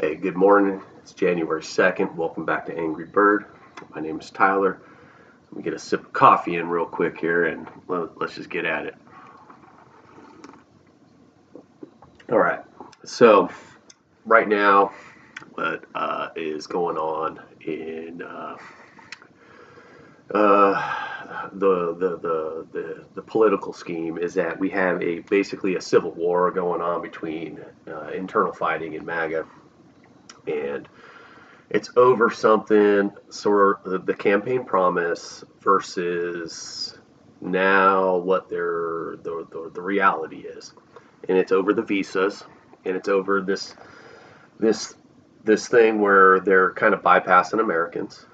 Hey, good morning. It's January 2nd. Welcome back to Angry Bird. My name is Tyler. Let me get a sip of coffee in real quick here and let's just get at it. All right. So, right now, what is going on in the political scheme is that we have basically a civil war going on between internal fighting in MAGA, and it's over something sort of the campaign promise versus now what the reality is, and it's over the visas, and it's over this this thing where they're kind of bypassing Americans,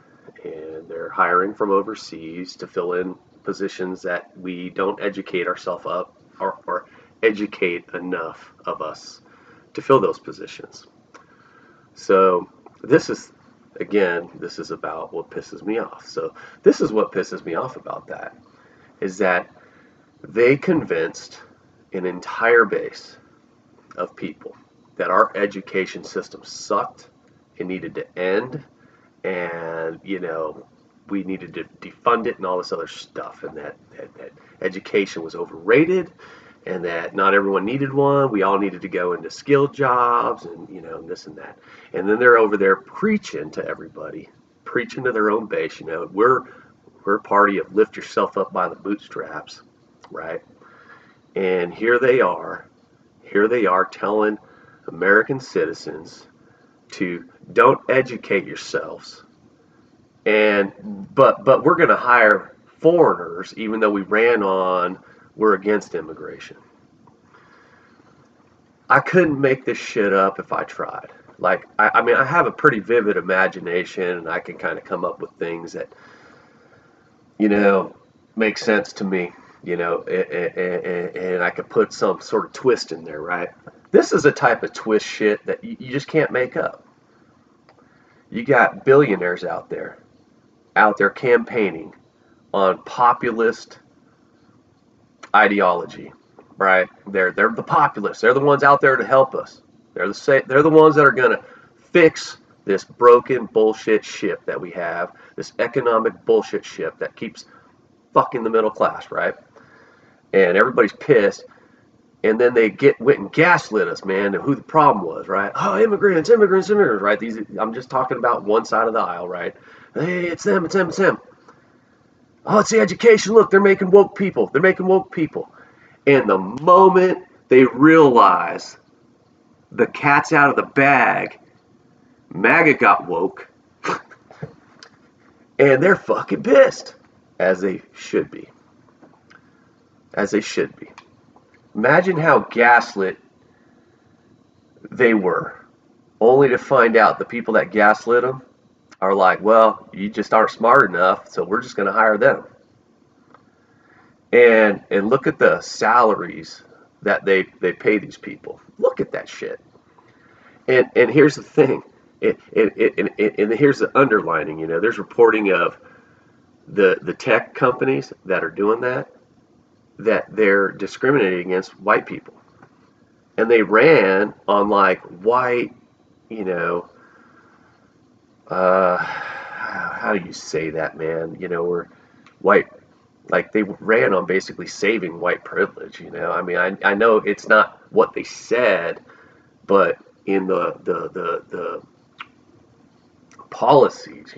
and they're hiring from overseas to fill in positions that we don't educate ourselves up or educate enough of us to fill those positions. So this is, again, this is about what pisses me off. So this is what pisses me off about that is that they convinced an entire base of people that our education system sucked, it needed to end, and we needed to defund it and all this other stuff, and that education was overrated, and that not everyone needed one. We all needed to go into skilled jobs, and this and that. And then they're over there preaching to everybody, preaching to their own base. We're a party of lift yourself up by the bootstraps, right? And here they are telling American citizens to don't educate yourselves, and but we're going to hire foreigners, even though we ran on we're against immigration. I couldn't make this shit up if I tried. Like, I mean, I have a pretty vivid imagination, and I can kind of come up with things that, you know, make sense to me, and I could put some sort of twist in there, right? This is a type of twist shit that you just can't make up. You got billionaires out there campaigning on populist ideology, right? They're the populists. They're the ones out there to help us. They're the ones that are going to fix this broken bullshit ship that we have, this economic bullshit ship that keeps fucking the middle class, right? And everybody's pissed. And then they went and gaslit us, man, and who the problem was, right? Oh, immigrants, right? I'm just talking about one side of the aisle, right? Hey, it's them, it's them, it's them. Oh, it's the education. Look, they're making woke people. They're making woke people. And the moment they realize the cat's out of the bag, MAGA got woke, and they're fucking pissed, as they should be. As they should be. Imagine how gaslit they were, only to find out the people that gaslit them are like, well, you just aren't smart enough, so we're just going to hire them. And look at the salaries that they pay these people. Look at that shit. And here's the thing. And here's the underlining. There's reporting of the tech companies that are doing that they're discriminating against white people. And they ran on like white, how do you say that, man? We're white, like they ran on basically saving white privilege. I mean, I know it's not what they said, but in the policies.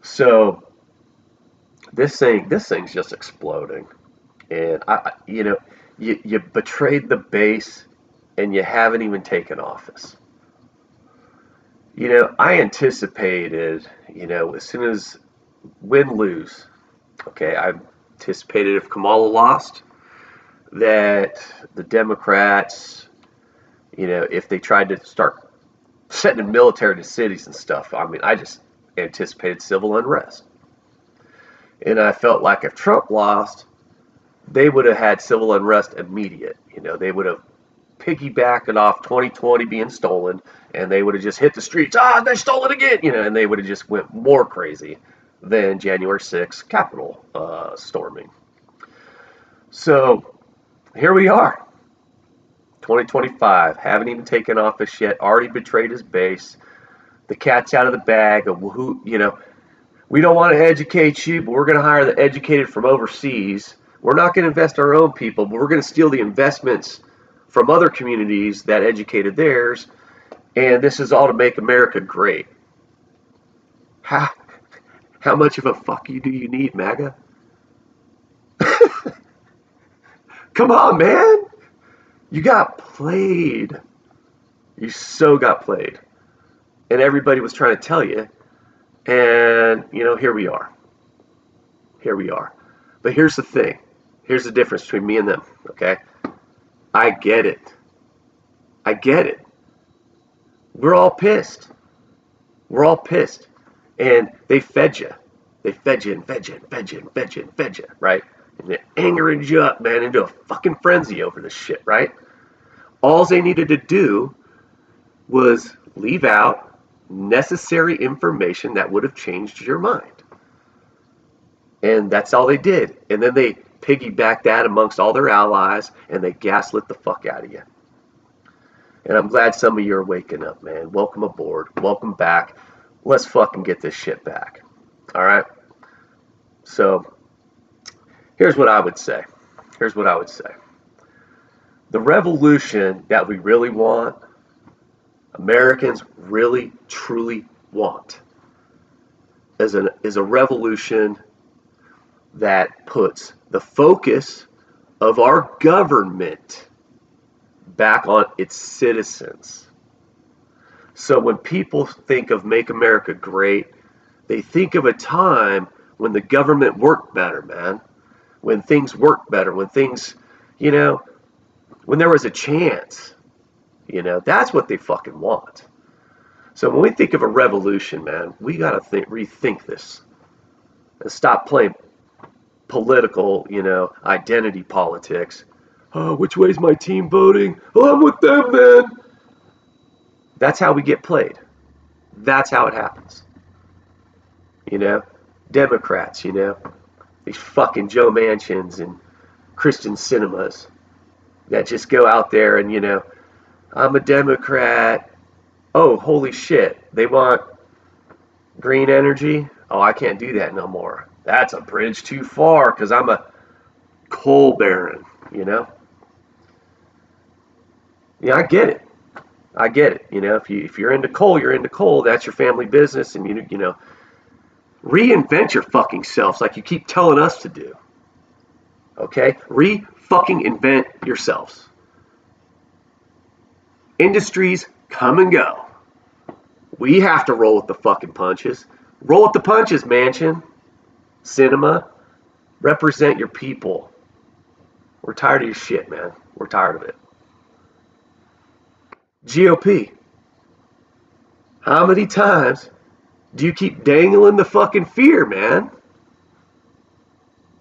So this thing's just exploding, and you betrayed the base, and you haven't even taken office. I anticipated, as soon as win lose, okay, I anticipated if Kamala lost, that the Democrats, if they tried to start sending military to cities and stuff, I mean, I just anticipated civil unrest. And I felt like if Trump lost, they would have had civil unrest immediate. They would have piggybacked it off 2020 being stolen, and they would have just hit the streets. Ah, they stole it again, and they would have just went more crazy than January 6th Capitol storming. So here we are. 2025, haven't even taken office yet, already betrayed his base. The cat's out of the bag of who, we don't want to educate you, but we're going to hire the educated from overseas. We're not going to invest our own people, but we're going to steal the investments from other communities that educated theirs. And this is all to make America great. How much of a fuck you do you need, MAGA? Come on, man. You got played. You so got played. And everybody was trying to tell you. And, here we are. Here we are. But here's the thing. Here's the difference between me and them, okay? I get it. I get it. We're all pissed. We're all pissed. And they fed you. They fed you and fed you and fed you and fed you and fed you, right? And they're angering you up, man, into a fucking frenzy over this shit, right? All they needed to do was leave out necessary information that would have changed your mind. And that's all they did. And then they piggybacked that amongst all their allies, and they gaslit the fuck out of you. And I'm glad some of you are waking up, man. Welcome aboard. Welcome back. Let's fucking get this shit back. All right? So, here's what I would say. Here's what I would say. The revolution that we really want, Americans really, truly want, is a revolution that puts the focus of our government back on its citizens. So when people think of Make America Great, they think of a time when the government worked better, man. When things worked better, when things, when there was a chance. That's what they fucking want. So when we think of a revolution, man, we got to rethink this and stop playing political, identity politics. Oh, which way's my team voting? Oh, I'm with them, man. That's how we get played. That's how it happens. Democrats, these fucking Joe Manchins and Christian cinemas that just go out there and, I'm a Democrat. Oh, holy shit. They want green energy? Oh, I can't do that no more. That's a bridge too far because I'm a coal baron, Yeah, I get it. I get it. If you're into coal, you're into coal. That's your family business, and reinvent your fucking selves like you keep telling us to do. Okay? Fucking invent yourselves. Industries come and go. We have to roll with the fucking punches. Roll with the punches, Manchin. Cinema. Represent your people. We're tired of your shit, man. We're tired of it. GOP. How many times do you keep dangling the fucking fear, man?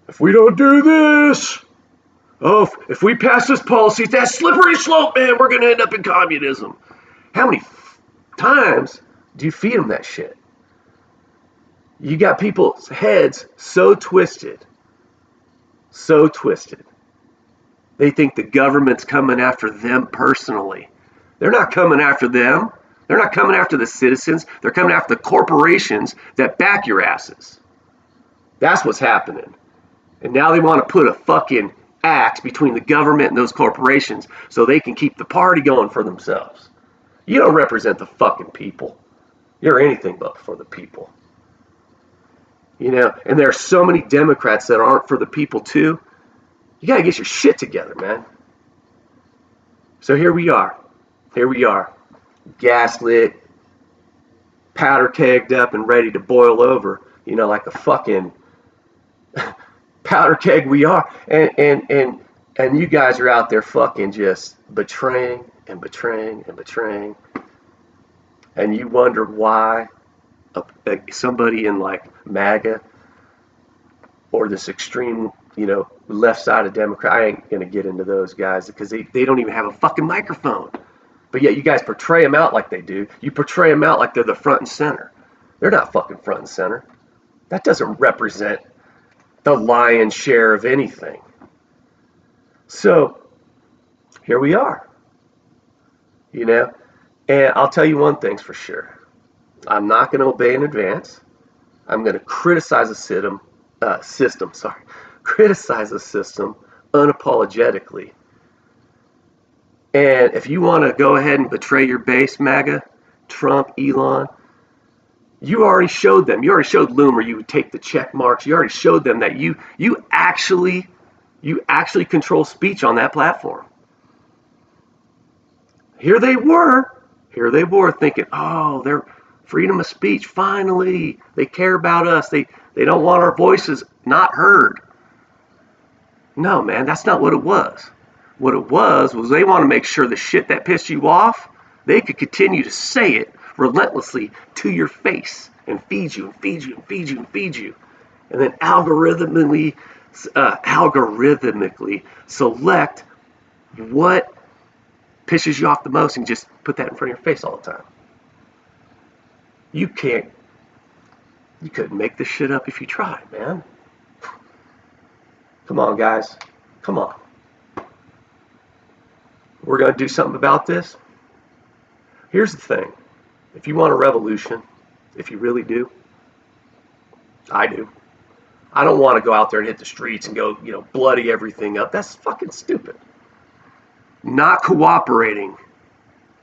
If we don't do this, if we pass this policy, it's that slippery slope, man, we're going to end up in communism. How many times do you feed them that shit? You got people's heads so twisted. So twisted. They think the government's coming after them personally. They're not coming after them. They're not coming after the citizens. They're coming after the corporations that back your asses. That's what's happening. And now they want to put a fucking axe between the government and those corporations so they can keep the party going for themselves. You don't represent the fucking people. You're anything but for the people. And there are so many Democrats that aren't for the people too. You got to get your shit together, man. So here we are. Here we are. Gaslit, powder kegged up and ready to boil over, like a fucking powder keg we are. And you guys are out there fucking just betraying and betraying and betraying. And you wonder why somebody in like MAGA or this extreme, left side of Democrat, I ain't going to get into those guys because they don't even have a fucking microphone. But yet you guys portray them out like they do. You portray them out like they're the front and center. They're not fucking front and center. That doesn't represent the lion's share of anything. So here we are. you know. And I'll tell you one thing's for sure. I'm not going to obey in advance. I'm going to criticize the system, sorry, criticize the system unapologetically. And if you want to go ahead and betray your base, MAGA, Trump, Elon, you already showed them. You already showed Loomer you would take the check marks. You already showed them that you actually control speech on that platform. Here they were thinking, oh, they're freedom of speech. Finally, they care about us. They don't want our voices not heard. No, man, that's not what it was. What it was they want to make sure the shit that pissed you off, they could continue to say it relentlessly to your face and feed you and feed you and feed you and feed you. And then algorithmically select what pisses you off the most and just put that in front of your face all the time. You couldn't make this shit up if you tried, man. Come on, guys. Come on. We're going to do something about this. Here's the thing. If you want a revolution, if you really do, I do. I don't want to go out there and hit the streets and go, bloody everything up. That's fucking stupid. Not cooperating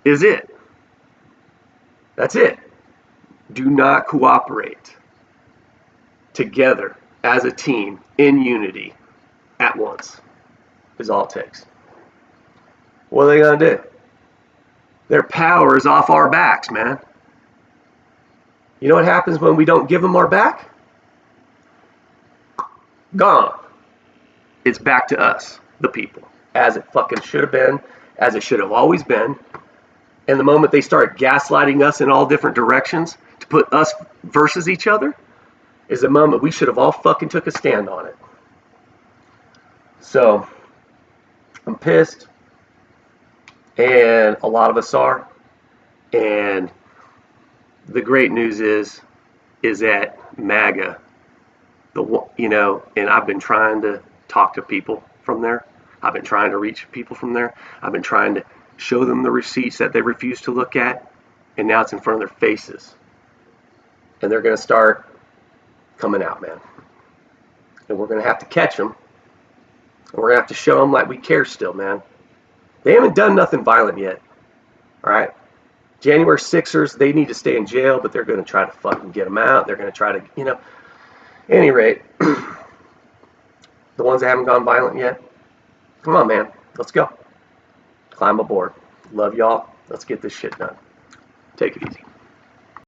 is it. That's it. Do not cooperate together as a team in unity at once is all it takes. What are they going to do? Their power is off our backs, man. You know what happens when we don't give them our back? Gone. It's back to us, the people, as it fucking should have been, as it should have always been. And the moment they start gaslighting us in all different directions to put us versus each other is the moment we should have all fucking took a stand on it. So, I'm pissed. And a lot of us are. And the great news is that MAGA, and I've been trying to talk to people from there. I've been trying to reach people from there. I've been trying to show them the receipts that they refuse to look at. And now it's in front of their faces. And they're going to start coming out, man. And we're going to have to catch them. And we're going to have to show them like we care still, man. They haven't done nothing violent yet. All right? January 6ers, they need to stay in jail, but they're going to try to fucking get them out. They're going to try to, at any rate, the ones that haven't gone violent yet, come on, man. Let's go. Climb aboard. Love y'all. Let's get this shit done. Take it easy.